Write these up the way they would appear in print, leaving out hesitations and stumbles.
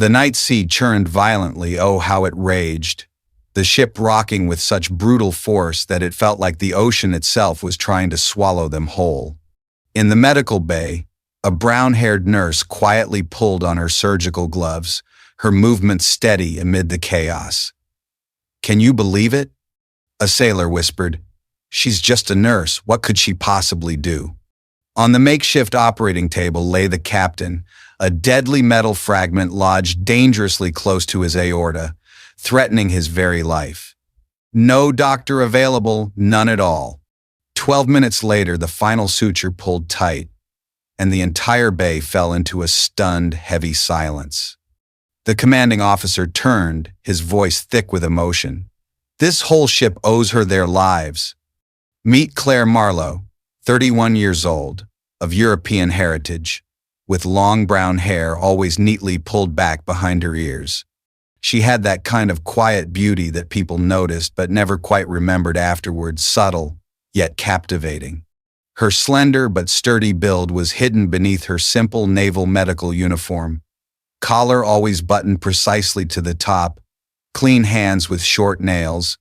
The night sea churned violently, oh how it raged, the ship rocking with such brutal force that it felt like the ocean itself was trying to swallow them whole. In the medical bay, a brown-haired nurse quietly pulled on her surgical gloves, her movements steady amid the chaos. "Can you believe it?" a sailor whispered. "She's just a nurse, what could she possibly do?" On the makeshift operating table lay the captain, a deadly metal fragment lodged dangerously close to his aorta, threatening his very life. No doctor available, none at all. 12 minutes later, the final suture pulled tight, and the entire bay fell into a stunned, heavy silence. The commanding officer turned, his voice thick with emotion. "This whole ship owes her their lives. Meet Claire Marlowe, 31 years old, of European heritage, with long brown hair always neatly pulled back behind her ears. She had that kind of quiet beauty that people noticed but never quite remembered afterwards, subtle, yet captivating. Her slender but sturdy build was hidden beneath her simple naval medical uniform, collar always buttoned precisely to the top, clean hands with short nails,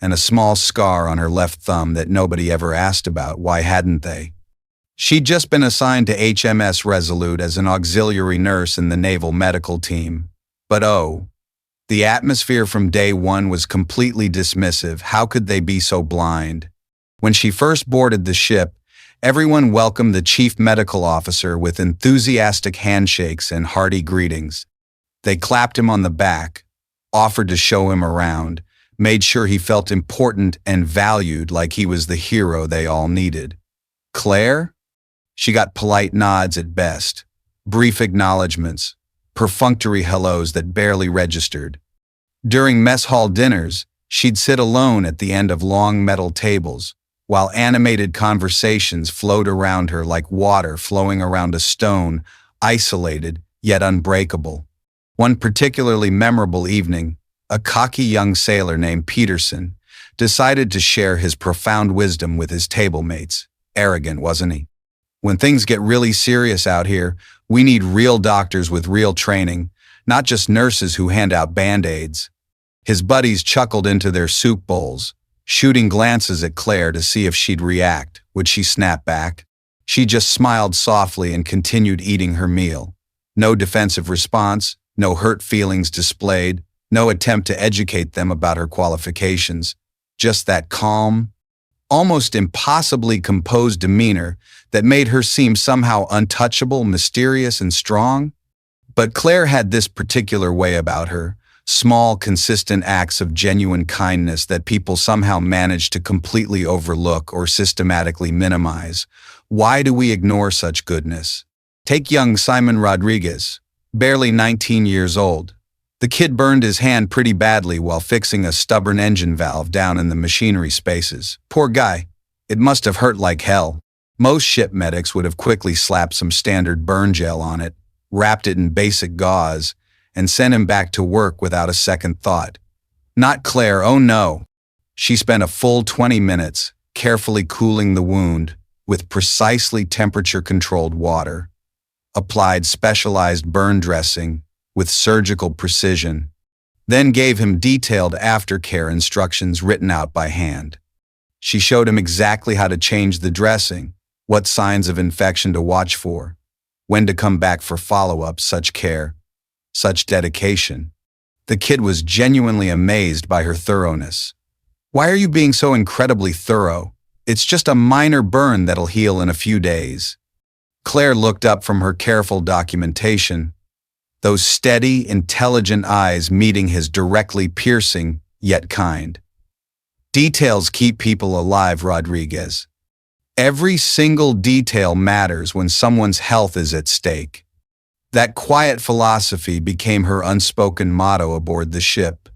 and a small scar on her left thumb that nobody ever asked about. Why hadn't they? She'd just been assigned to HMS Resolute as an auxiliary nurse in the naval medical team. But the atmosphere from day one was completely dismissive. How could they be so blind? When she first boarded the ship, everyone welcomed the chief medical officer with enthusiastic handshakes and hearty greetings. They clapped him on the back, offered to show him around, made sure he felt important and valued like he was the hero they all needed. Claire? She got polite nods at best, brief acknowledgments, perfunctory hellos that barely registered. During mess hall dinners, she'd sit alone at the end of long metal tables, while animated conversations flowed around her like water flowing around a stone, isolated yet unbreakable. One particularly memorable evening, a cocky young sailor named Peterson decided to share his profound wisdom with his table mates. Arrogant, wasn't he? "When things get really serious out here, we need real doctors with real training, not just nurses who hand out Band-Aids." His buddies chuckled into their soup bowls, shooting glances at Claire to see if she'd react. Would she snap back? She just smiled softly and continued eating her meal. No defensive response, no hurt feelings displayed, no attempt to educate them about her qualifications. Just that calm, almost impossibly composed demeanor that made her seem somehow untouchable, mysterious, and strong. But Claire had this particular way about her, small, consistent acts of genuine kindness that people somehow managed to completely overlook or systematically minimize. Why do we ignore such goodness? Take young Simon Rodriguez, barely 19 years old. The kid burned his hand pretty badly while fixing a stubborn engine valve down in the machinery spaces. Poor guy. It must have hurt like hell. Most ship medics would have quickly slapped some standard burn gel on it, wrapped it in basic gauze, and sent him back to work without a second thought. Not Claire, oh no. She spent a full 20 minutes carefully cooling the wound with precisely temperature-controlled water, applied specialized burn dressing with surgical precision, then gave him detailed aftercare instructions written out by hand. She showed him exactly how to change the dressing, what signs of infection to watch for, when to come back for follow-up. Such care, such dedication. The kid was genuinely amazed by her thoroughness. "Why are you being so incredibly thorough? It's just a minor burn that'll heal in a few days." Claire looked up from her careful documentation, those steady, intelligent eyes meeting his directly piercing, yet kind. "Details keep people alive, Rodriguez. Every single detail matters when someone's health is at stake." That quiet philosophy became her unspoken motto aboard the ship.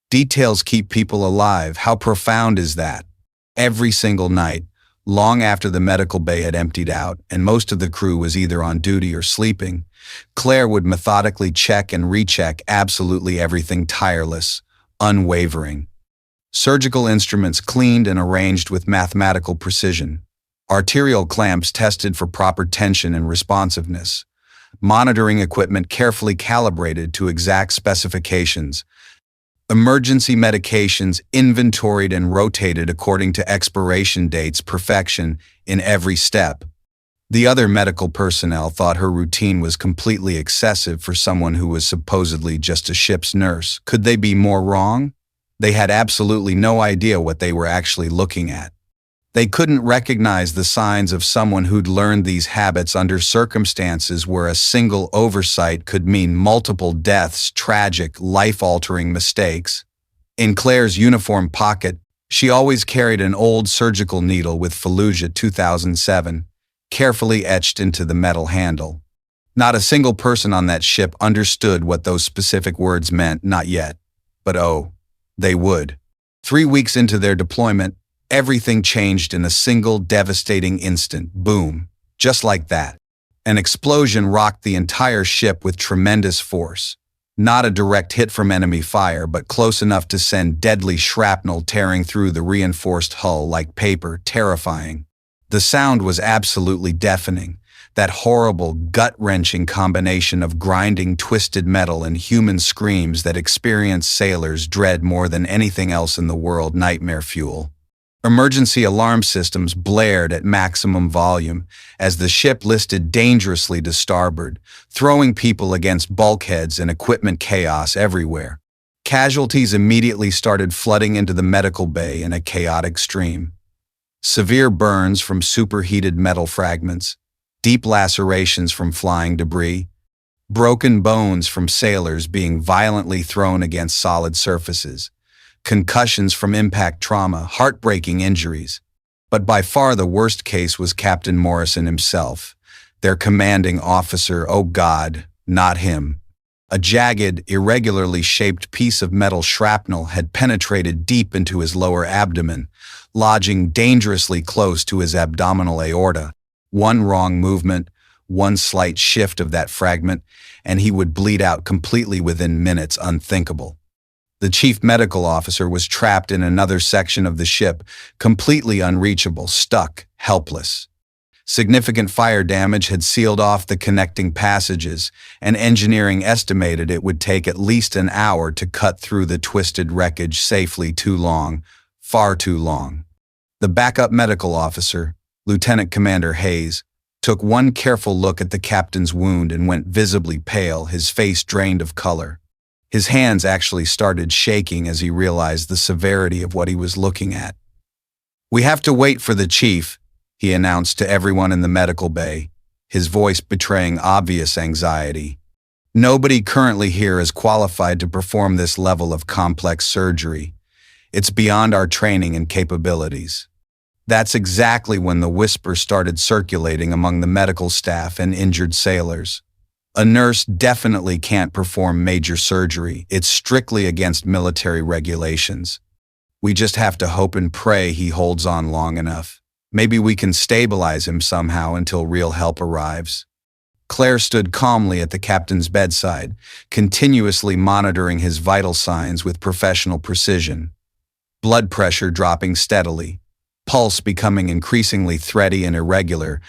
Details keep people alive. How profound is that? Every single night, long after the medical bay had emptied out and most of the crew was either on duty or sleeping, Claire would methodically check and recheck absolutely everything, tireless, unwavering. Surgical instruments cleaned and arranged with mathematical precision. Arterial clamps tested for proper tension and responsiveness. monitoring equipment carefully calibrated to exact specifications, emergency medications inventoried and rotated according to expiration dates, perfection in every step. The other medical personnel thought her routine was completely excessive for someone who was supposedly just a ship's nurse. Could they be more wrong? They had absolutely no idea what they were actually looking at. They couldn't recognize the signs of someone who'd learned these habits under circumstances where a single oversight could mean multiple deaths, tragic, life-altering mistakes. In Claire's uniform pocket, she always carried an old surgical needle with Fallujah 2007, carefully etched into the metal handle. Not a single person on that ship understood what those specific words meant, not yet. But oh, they would. 3 weeks into their deployment, everything changed in a single devastating instant. Boom. Just like that. An explosion rocked the entire ship with tremendous force. Not a direct hit from enemy fire, but close enough to send deadly shrapnel tearing through the reinforced hull like paper, terrifying. The sound was absolutely deafening. That horrible, gut-wrenching combination of grinding, twisted metal and human screams that experienced sailors dread more than anything else in the world. Nightmare fuel. Emergency alarm systems blared at maximum volume as the ship listed dangerously to starboard, throwing people against bulkheads and equipment, chaos everywhere. Casualties immediately started flooding into the medical bay in a chaotic stream. Severe burns from superheated metal fragments, deep lacerations from flying debris, broken bones from sailors being violently thrown against solid surfaces, concussions from impact trauma, heartbreaking injuries. But by far the worst case was Captain Morrison himself, their commanding officer. Oh God, not him. A jagged, irregularly shaped piece of metal shrapnel had penetrated deep into his lower abdomen, lodging dangerously close to his abdominal aorta. One wrong movement, one slight shift of that fragment, and he would bleed out completely within minutes. Unthinkable. The chief medical officer was trapped in another section of the ship, completely unreachable, stuck, helpless. Significant fire damage had sealed off the connecting passages, and engineering estimated it would take at least an hour to cut through the twisted wreckage safely. Too long, far too long. The backup medical officer, Lieutenant Commander Hayes, took one careful look at the captain's wound and went visibly pale, his face drained of color. His hands actually started shaking as he realized the severity of what he was looking at. "We have to wait for the chief," he announced to everyone in the medical bay, his voice betraying obvious anxiety. "Nobody currently here is qualified to perform this level of complex surgery. It's beyond our training and capabilities." That's exactly when the whisper started circulating among the medical staff and injured sailors. "A nurse definitely can't perform major surgery. It's strictly against military regulations. We just have to hope and pray he holds on long enough. Maybe we can stabilize him somehow until real help arrives." Claire stood calmly at the captain's bedside, continuously monitoring his vital signs with professional precision. Blood pressure dropping steadily, pulse becoming increasingly thready and irregular,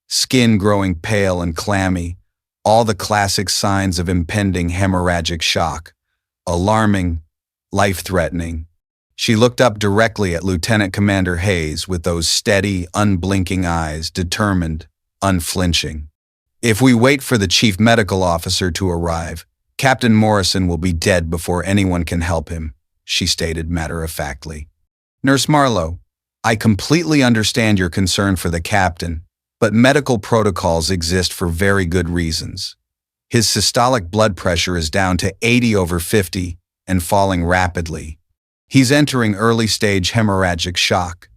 skin growing pale and clammy, all the classic signs of impending hemorrhagic shock. Alarming, life-threatening. She looked up directly at Lieutenant Commander Hayes with those steady, unblinking eyes, determined, unflinching. "If we wait for the chief medical officer to arrive, Captain Morrison will be dead before anyone can help him," she stated matter-of-factly. "Nurse Marlowe, I completely understand your concern for the captain, but medical protocols exist for very good reasons. His systolic blood pressure is down to 80/50 and falling rapidly. He's entering early-stage hemorrhagic shock.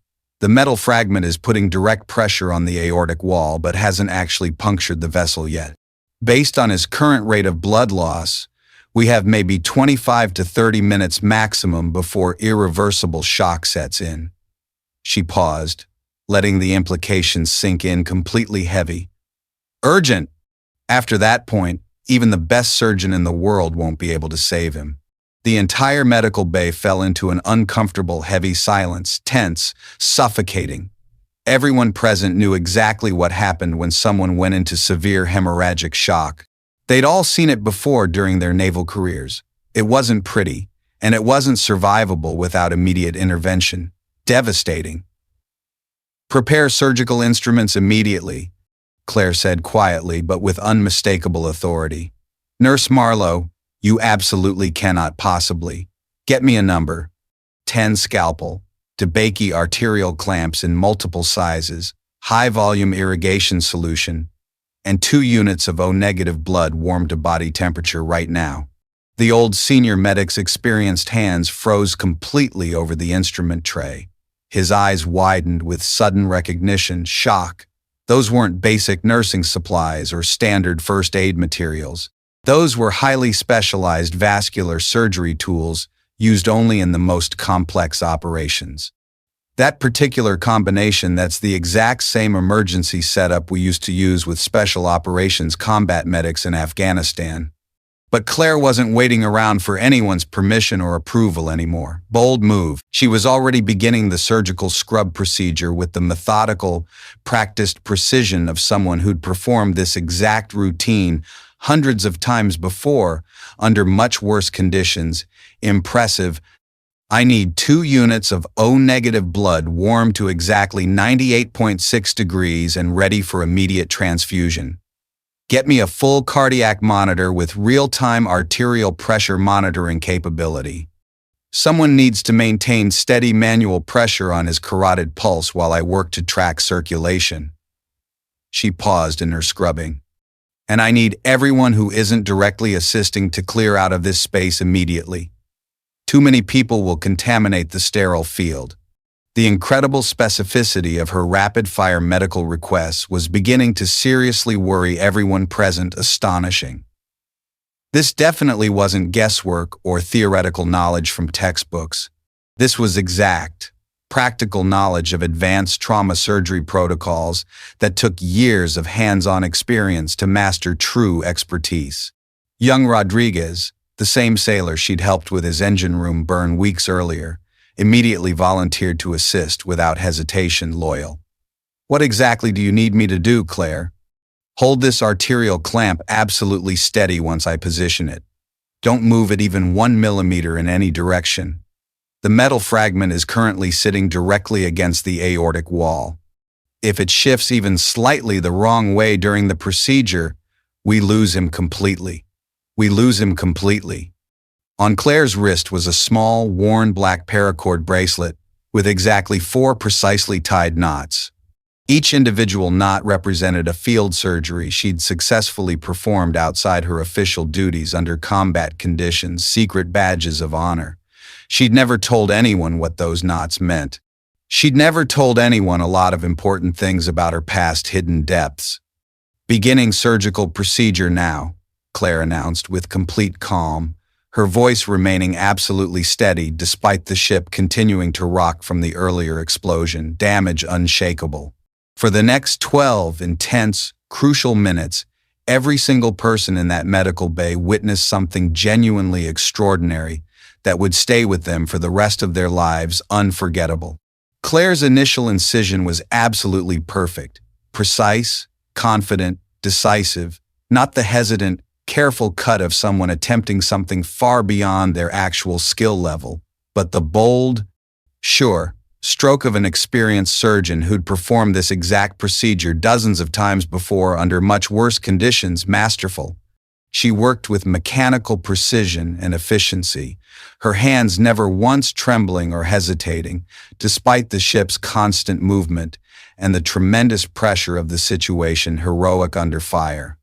The metal fragment is putting direct pressure on the aortic wall but hasn't actually punctured the vessel yet. Based on his current rate of blood loss, we have maybe 25 to 30 minutes maximum before irreversible shock sets in." She paused, letting the implications sink in, completely heavy. "Urgent! After that point, even the best surgeon in the world won't be able to save him." The entire medical bay fell into an uncomfortable, heavy silence, tense, suffocating. Everyone present knew exactly what happened when someone went into severe hemorrhagic shock. They'd all seen it before during their naval careers. It wasn't pretty, and it wasn't survivable without immediate intervention. Devastating. "Prepare surgical instruments immediately," Claire said quietly but with unmistakable authority. "Nurse Marlowe, you absolutely cannot possibly. Get me a number 10 scalpel, DeBakey arterial clamps in multiple sizes, high-volume irrigation solution, and 2 units of O-negative blood warm to body temperature right now." The old senior medic's experienced hands froze completely over the instrument tray. His eyes widened with sudden recognition, shock. Those weren't basic nursing supplies or standard first aid materials. Those were highly specialized vascular surgery tools used only in the most complex operations. That particular combination, that's the exact same emergency setup we used to use with special operations combat medics in Afghanistan. But Claire wasn't waiting around for anyone's permission or approval anymore. Bold move. She was already beginning the surgical scrub procedure with the methodical, practiced precision of someone who'd performed this exact routine hundreds of times before, under much worse conditions. Impressive. "I need 2 units of O-negative blood warmed to exactly 98.6 degrees and ready for immediate transfusion. Get me a full cardiac monitor with real-time arterial pressure monitoring capability. Someone needs to maintain steady manual pressure on his carotid pulse while I work to track circulation." She paused in her scrubbing. "And I need everyone who isn't directly assisting to clear out of this space immediately. Too many people will contaminate the sterile field." The incredible specificity of her rapid-fire medical requests was beginning to seriously worry everyone present. Astonishing. This definitely wasn't guesswork or theoretical knowledge from textbooks. This was exact, practical knowledge of advanced trauma surgery protocols that took years of hands-on experience to master true expertise. Young Rodriguez, the same sailor she'd helped with his engine room burn weeks earlier, immediately volunteered to assist without hesitation. Loyal. "What exactly do you need me to do, Claire?" "Hold this arterial clamp absolutely steady once I position it. Don't move it even 1 millimeter in any direction. The metal fragment is currently sitting directly against the aortic wall. If it shifts even slightly the wrong way during the procedure, we lose him completely. We lose him completely." On Claire's wrist was a small, worn black paracord bracelet with exactly 4 precisely tied knots. Each individual knot represented a field surgery she'd successfully performed outside her official duties under combat conditions, secret badges of honor. She'd never told anyone what those knots meant. She'd never told anyone a lot of important things about her past hidden depths. "Beginning surgical procedure now," Claire announced with complete calm, her voice remaining absolutely steady despite the ship continuing to rock from the earlier explosion, damage unshakable. For the next 12 intense, crucial minutes, every single person in that medical bay witnessed something genuinely extraordinary that would stay with them for the rest of their lives, unforgettable. Claire's initial incision was absolutely perfect, precise, confident, decisive, not the hesitant, careful cut of someone attempting something far beyond their actual skill level, but the bold, sure, stroke of an experienced surgeon who'd performed this exact procedure dozens of times before under much worse conditions. Masterful. She worked with mechanical precision and efficiency, her hands never once trembling or hesitating, despite the ship's constant movement and the tremendous pressure of the situation. Heroic under fire.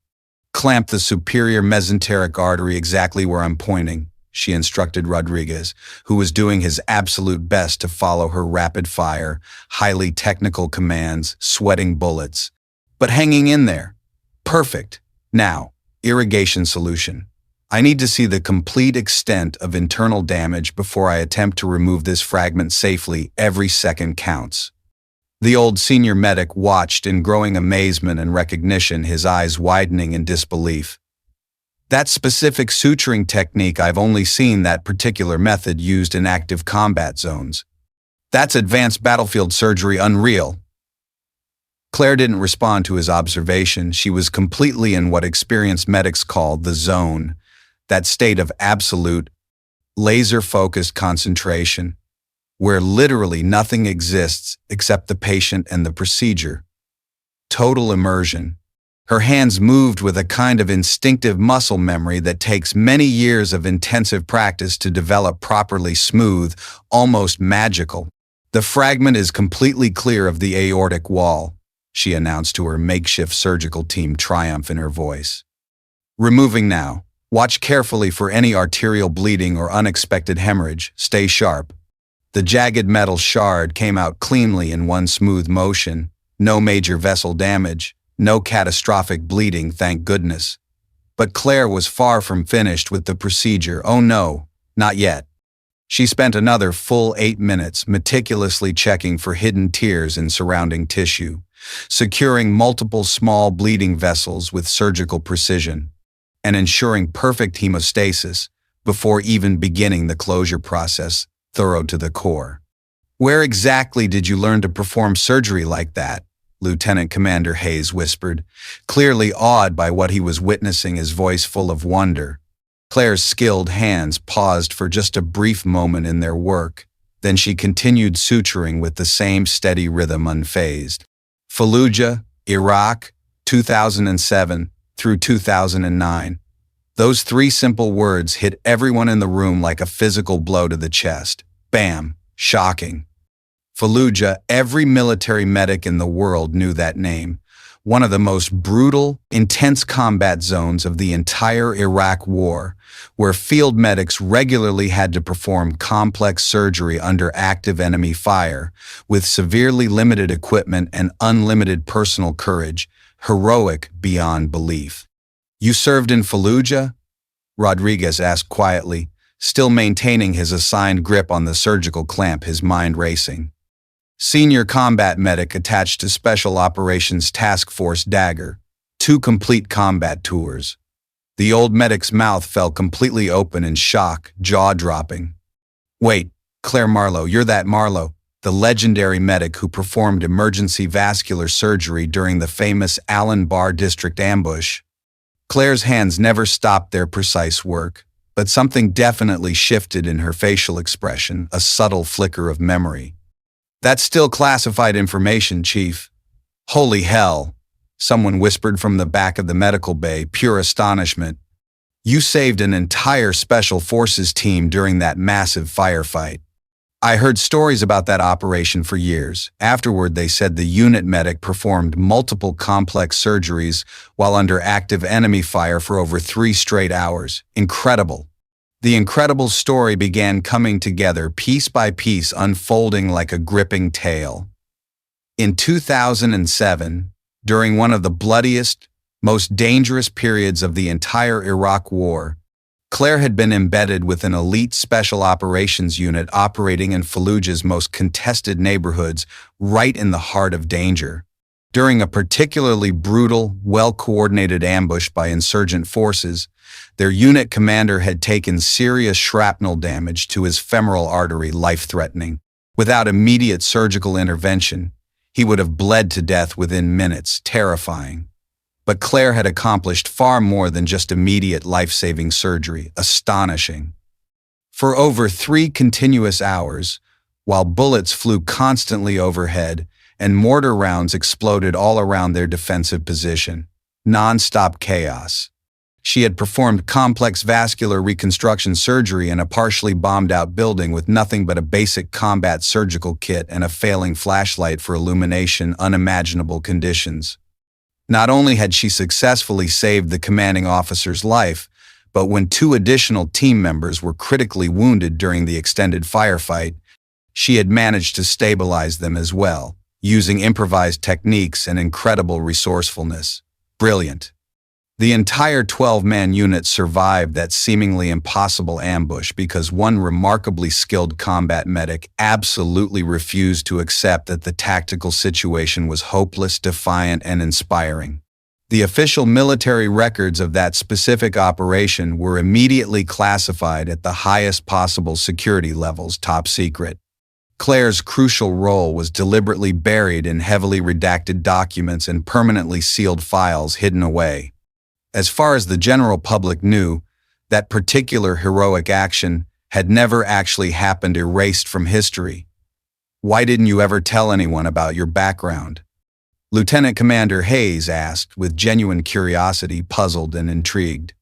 "Clamp the superior mesenteric artery exactly where I'm pointing," she instructed Rodriguez, who was doing his absolute best to follow her rapid-fire, highly technical commands, sweating bullets. But hanging in there. "Perfect. Now, irrigation solution. I need to see the complete extent of internal damage before I attempt to remove this fragment safely. Every second counts." The old senior medic watched in growing amazement and recognition, his eyes widening in disbelief. "That specific suturing technique, I've only seen that particular method used in active combat zones. That's advanced battlefield surgery, unreal." Claire didn't respond to his observation. She was completely in what experienced medics call the zone, that state of absolute, laser-focused concentration, where literally nothing exists except the patient and the procedure. Total immersion. Her hands moved with a kind of instinctive muscle memory that takes many years of intensive practice to develop properly smooth, almost magical. "The fragment is completely clear of the aortic wall," she announced to her makeshift surgical team, triumph in her voice. "Removing now. Watch carefully for any arterial bleeding or unexpected hemorrhage. Stay sharp." The jagged metal shard came out cleanly in one smooth motion. No major vessel damage. No catastrophic bleeding, thank goodness. But Claire was far from finished with the procedure. Oh no, not yet. She spent another full 8 minutes meticulously checking for hidden tears in surrounding tissue, securing multiple small bleeding vessels with surgical precision, and ensuring perfect hemostasis before even beginning the closure process, thorough to the core. "Where exactly did you learn to perform surgery like that?" Lieutenant Commander Hayes whispered, clearly awed by what he was witnessing, his voice full of wonder. Claire's skilled hands paused for just a brief moment in their work, then she continued suturing with the same steady rhythm, unfazed. "Fallujah, Iraq, 2007 through 2009. Those 3 simple words hit everyone in the room like a physical blow to the chest. Bam! Shocking. Fallujah, every military medic in the world knew that name. One of the most brutal, intense combat zones of the entire Iraq War, where field medics regularly had to perform complex surgery under active enemy fire, with severely limited equipment and unlimited personal courage, heroic beyond belief. "You served in Fallujah?" Rodriguez asked quietly, still maintaining his assigned grip on the surgical clamp, his mind racing. "Senior combat medic attached to Special Operations Task Force Dagger, 2 complete combat tours." The old medic's mouth fell completely open in shock, jaw-dropping. "Wait, Claire Marlowe, you're that Marlowe, the legendary medic who performed emergency vascular surgery during the famous Allen Bar District ambush?" Claire's hands never stopped their precise work, but something definitely shifted in her facial expression, a subtle flicker of memory. "That's still classified information, Chief." "Holy hell," someone whispered from the back of the medical bay, pure astonishment. "You saved an entire Special Forces team during that massive firefight." "I heard stories about that operation for years. Afterward, they said the unit medic performed multiple complex surgeries while under active enemy fire for over 3 straight hours. Incredible." The incredible story began coming together piece by piece, unfolding like a gripping tale. In 2007, during one of the bloodiest, most dangerous periods of the entire Iraq War, Claire had been embedded with an elite special operations unit operating in Fallujah's most contested neighborhoods, right in the heart of danger. During a particularly brutal, well-coordinated ambush by insurgent forces, their unit commander had taken serious shrapnel damage to his femoral artery, life-threatening. Without immediate surgical intervention, he would have bled to death within minutes, terrifying. But Claire had accomplished far more than just immediate life-saving surgery, astonishing. For over 3 continuous hours, while bullets flew constantly overhead and mortar rounds exploded all around their defensive position, non-stop chaos, she had performed complex vascular reconstruction surgery in a partially bombed-out building with nothing but a basic combat surgical kit and a failing flashlight for illumination, unimaginable conditions. Not only had she successfully saved the commanding officer's life, but when 2 additional team members were critically wounded during the extended firefight, she had managed to stabilize them as well, using improvised techniques and incredible resourcefulness. Brilliant. The entire 12-man unit survived that seemingly impossible ambush because one remarkably skilled combat medic absolutely refused to accept that the tactical situation was hopeless, defiant, and inspiring. The official military records of that specific operation were immediately classified at the highest possible security levels, top secret. Claire's crucial role was deliberately buried in heavily redacted documents and permanently sealed files hidden away. As far as the general public knew, that particular heroic action had never actually happened, erased from history. Why didn't you ever tell anyone about your background? Lieutenant Commander Hayes asked with genuine curiosity, puzzled and intrigued.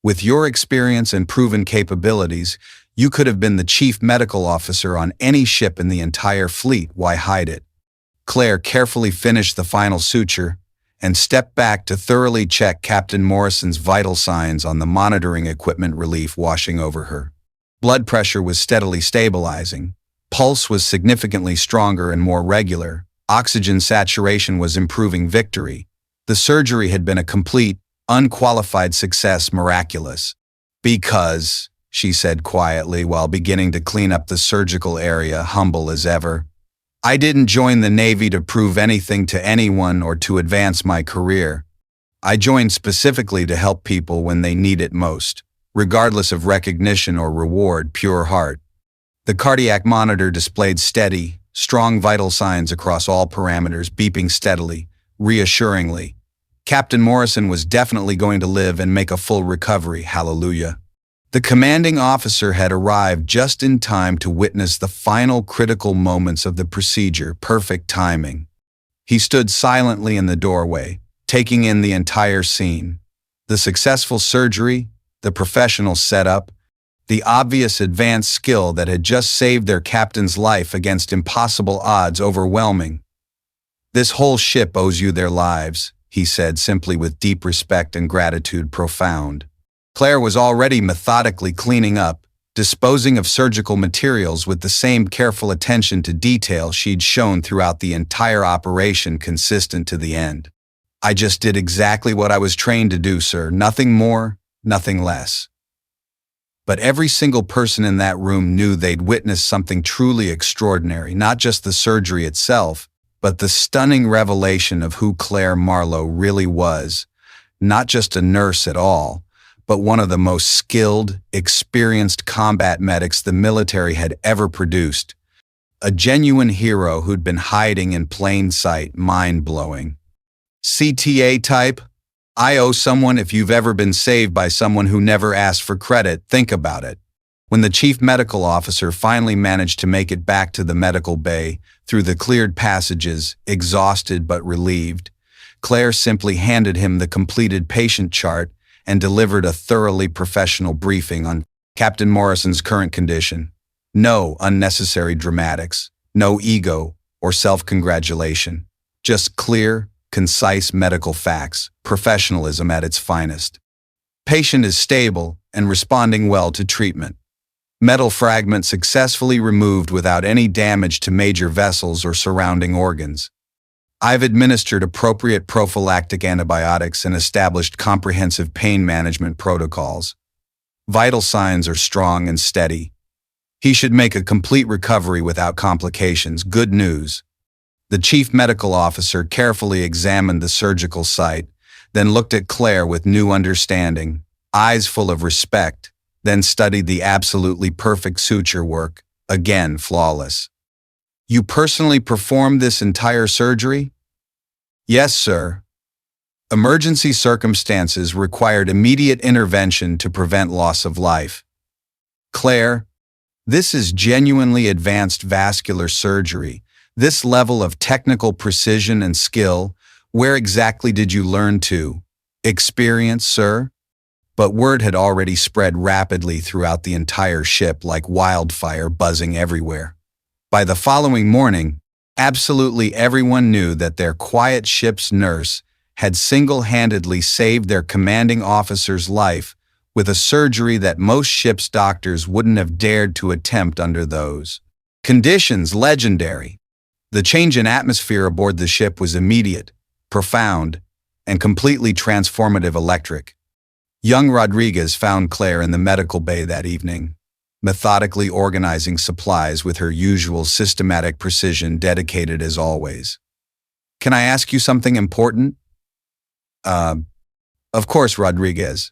With your experience and proven capabilities, you could have been the chief medical officer on any ship in the entire fleet. Why hide it? Claire carefully finished the final suture and stepped back to thoroughly check Captain Morrison's vital signs on the monitoring equipment, relief washing over her. Blood pressure was steadily stabilizing. Pulse was significantly stronger and more regular. Oxygen saturation was improving. Victory. The surgery had been a complete, unqualified success, miraculous. Because, she said quietly while beginning to clean up the surgical area, humble as ever, I didn't join the Navy to prove anything to anyone or to advance my career. I joined specifically to help people when they need it most, regardless of recognition or reward. Pure heart. The cardiac monitor displayed steady, strong vital signs across all parameters, beeping steadily, reassuringly. Captain Morrison was definitely going to live and make a full recovery. Hallelujah. The commanding officer had arrived just in time to witness the final critical moments of the procedure. Perfect timing. He stood silently in the doorway, taking in the entire scene. The successful surgery, the professional setup, the obvious advanced skill that had just saved their captain's life against impossible odds, overwhelming. This whole ship owes you their lives, he said simply, with deep respect and gratitude profound. Claire was already methodically cleaning up, disposing of surgical materials with the same careful attention to detail she'd shown throughout the entire operation, consistent to the end. I just did exactly what I was trained to do, sir. Nothing more, nothing less. But every single person in that room knew they'd witnessed something truly extraordinary, not just the surgery itself, but the stunning revelation of who Claire Marlowe really was. Not just a nurse at all, but one of the most skilled, experienced combat medics the military had ever produced. A genuine hero who'd been hiding in plain sight. Mind-blowing. CTA type? I owe someone. If you've ever been saved by someone who never asked for credit, think about it. When the chief medical officer finally managed to make it back to the medical bay, through the cleared passages, exhausted but relieved, Claire simply handed him the completed patient chart and delivered a thoroughly professional briefing on Captain Morrison's current condition. No unnecessary dramatics, no ego or self-congratulation. Just clear, concise medical facts, professionalism at its finest. Patient is stable and responding well to treatment. Metal fragment successfully removed without any damage to major vessels or surrounding organs. I've administered appropriate prophylactic antibiotics and established comprehensive pain management protocols. Vital signs are strong and steady. He should make a complete recovery without complications. Good news. The chief medical officer carefully examined the surgical site, then looked at Claire with new understanding, eyes full of respect, then studied the absolutely perfect suture work, again flawless. You personally performed this entire surgery? Yes, sir. Emergency circumstances required immediate intervention to prevent loss of life. Claire, this is genuinely advanced vascular surgery. This level of technical precision and skill, where exactly did you learn to experience, sir? But word had already spread rapidly throughout the entire ship like wildfire, buzzing everywhere. By the following morning, absolutely everyone knew that their quiet ship's nurse had single-handedly saved their commanding officer's life with a surgery that most ship's doctors wouldn't have dared to attempt under those conditions. Legendary. The change in atmosphere aboard the ship was immediate, profound, and completely transformative. Electric. Young Rodriguez found Claire in the medical bay that evening, methodically organizing supplies with her usual systematic precision, dedicated as always. Can I ask you something important? Of course, Rodriguez.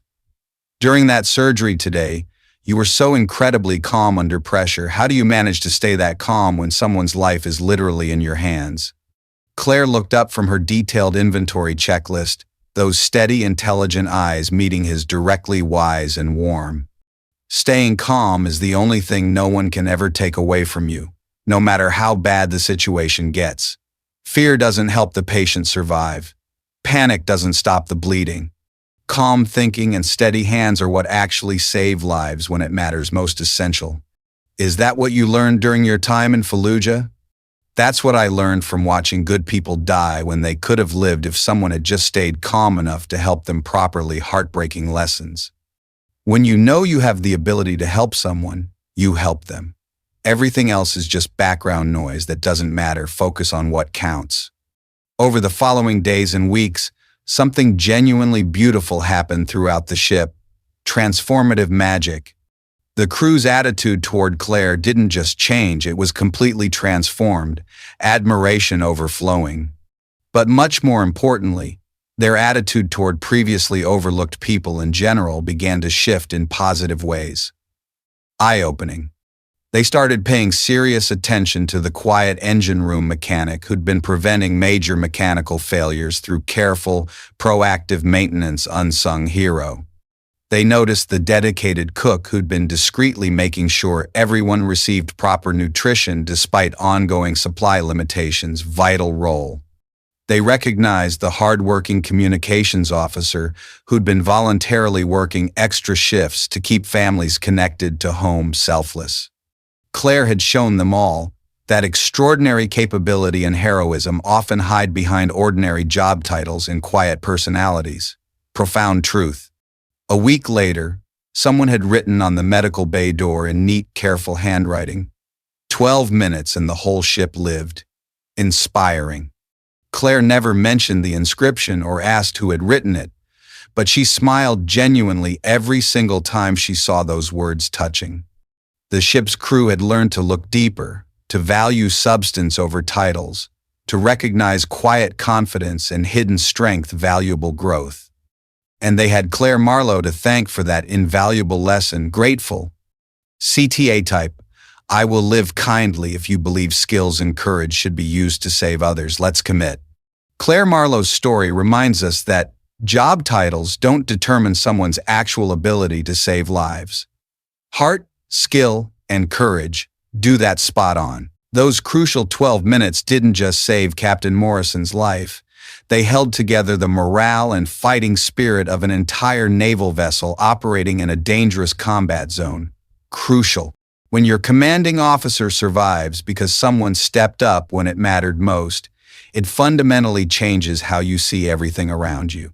During that surgery today, You were so incredibly calm under pressure. How do you manage to stay that calm when someone's life is literally in your hands? Claire looked up from her detailed inventory checklist, those steady, intelligent eyes meeting his directly wise and warm. Staying calm is the only thing no one can ever take away from you, no matter how bad the situation gets. Fear doesn't help the patient survive. Panic doesn't stop the bleeding. Calm thinking and steady hands are what actually save lives when it matters most essential. Is that what you learned during your time in Fallujah? That's what I learned from watching good people die when they could have lived if someone had just stayed calm enough to help them properly. Heartbreaking lessons. When you know you have the ability to help someone, you help them. Everything else is just background noise that doesn't matter. Focus on what counts. Over the following days and weeks, something genuinely beautiful happened throughout the ship. Transformative magic. The crew's attitude toward Claire didn't just change, it was completely transformed, admiration overflowing. But much more importantly, their attitude toward previously overlooked people in general began to shift in positive ways. Eye-opening. They started paying serious attention to the quiet engine room mechanic who'd been preventing major mechanical failures through careful, proactive maintenance. Unsung hero. They noticed the dedicated cook who'd been discreetly making sure everyone received proper nutrition despite ongoing supply limitations. Vital role. They recognized the hard-working communications officer who'd been voluntarily working extra shifts to keep families connected to home. Selfless. Claire had shown them all that extraordinary capability and heroism often hide behind ordinary job titles and quiet personalities. Profound truth. A week later, someone had written on the medical bay door in neat, careful handwriting, 12 minutes and the whole ship lived. Inspiring. Claire never mentioned the inscription or asked who had written it, but she smiled genuinely every single time she saw those words touching. The ship's crew had learned to look deeper, to value substance over titles, to recognize quiet confidence and hidden strength. Valuable growth. And they had Claire Marlowe to thank for that invaluable lesson. Grateful. CTA type. I will live kindly if you believe skills and courage should be used to save others. Let's commit. Claire Marlowe's story reminds us that job titles don't determine someone's actual ability to save lives. Heart, skill, and courage do that spot on. Those crucial 12 minutes didn't just save Captain Morrison's life. They held together the morale and fighting spirit of an entire naval vessel operating in a dangerous combat zone. Crucial. When your commanding officer survives because someone stepped up when it mattered most, it fundamentally changes how you see everything around you.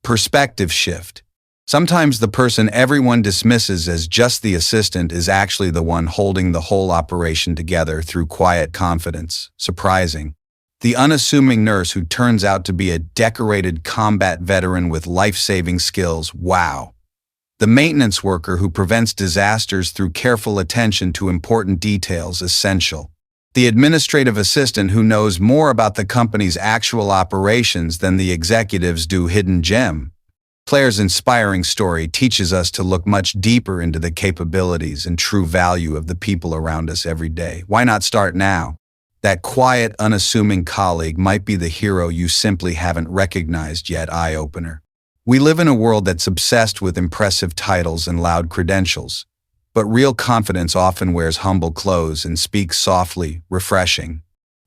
Perspective shift. Sometimes the person everyone dismisses as just the assistant is actually the one holding the whole operation together through quiet confidence. Surprising. The unassuming nurse who turns out to be a decorated combat veteran with life-saving skills. Wow. The maintenance worker who prevents disasters through careful attention to important details. Essential. The administrative assistant who knows more about the company's actual operations than the executives do. Hidden gem. Claire's inspiring story teaches us to look much deeper into the capabilities and true value of the people around us every day. Why not start now? That quiet, unassuming colleague might be the hero you simply haven't recognized yet. Eye-opener. We live in a world that's obsessed with impressive titles and loud credentials, but real confidence often wears humble clothes and speaks softly. Refreshing.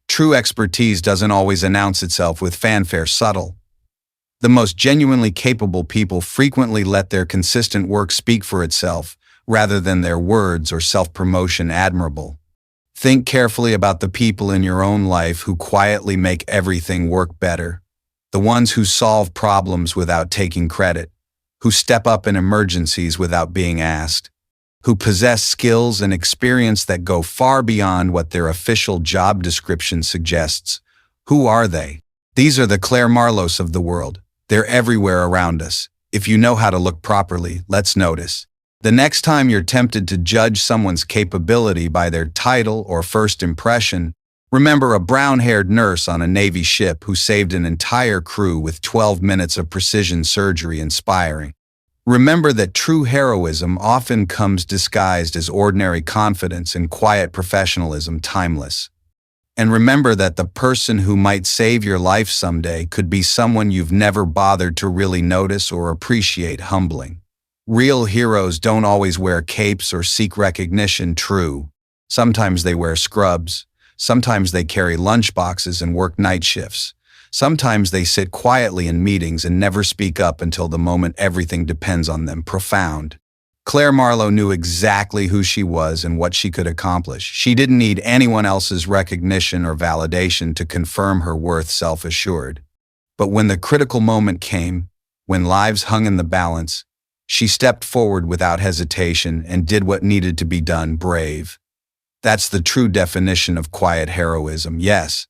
True expertise doesn't always announce itself with fanfare. Subtle. The most genuinely capable people frequently let their consistent work speak for itself, rather than their words or self-promotion. Admirable. Think carefully about the people in your own life who quietly make everything work better. The ones who solve problems without taking credit, who step up in emergencies without being asked, who possess skills and experience that go far beyond what their official job description suggests. Who are they? These are the Claire Marlows of the world. They're everywhere around us. If you know how to look properly, let's notice. The next time you're tempted to judge someone's capability by their title or first impression, remember a brown-haired nurse on a Navy ship who saved an entire crew with 12 minutes of precision surgery. Inspiring. Remember that true heroism often comes disguised as ordinary confidence and quiet professionalism, timeless. And remember that the person who might save your life someday could be someone you've never bothered to really notice or appreciate. Humbling. Real heroes don't always wear capes or seek recognition. True. Sometimes they wear scrubs. Sometimes they carry lunchboxes and work night shifts. Sometimes they sit quietly in meetings and never speak up until the moment everything depends on them. Profound. Claire Marlowe knew exactly who she was and what she could accomplish. She didn't need anyone else's recognition or validation to confirm her worth, self-assured. But when the critical moment came, when lives hung in the balance, she stepped forward without hesitation and did what needed to be done. Brave. That's the true definition of quiet heroism. Yes.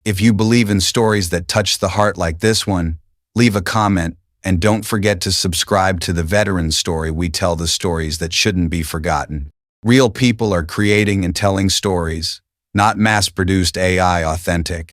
If you believe in stories that touch the heart like this one, leave a comment and don't forget to subscribe to The Veteran Story. We tell the stories that shouldn't be forgotten. Real people are creating and telling stories, not mass-produced AI. Authentic.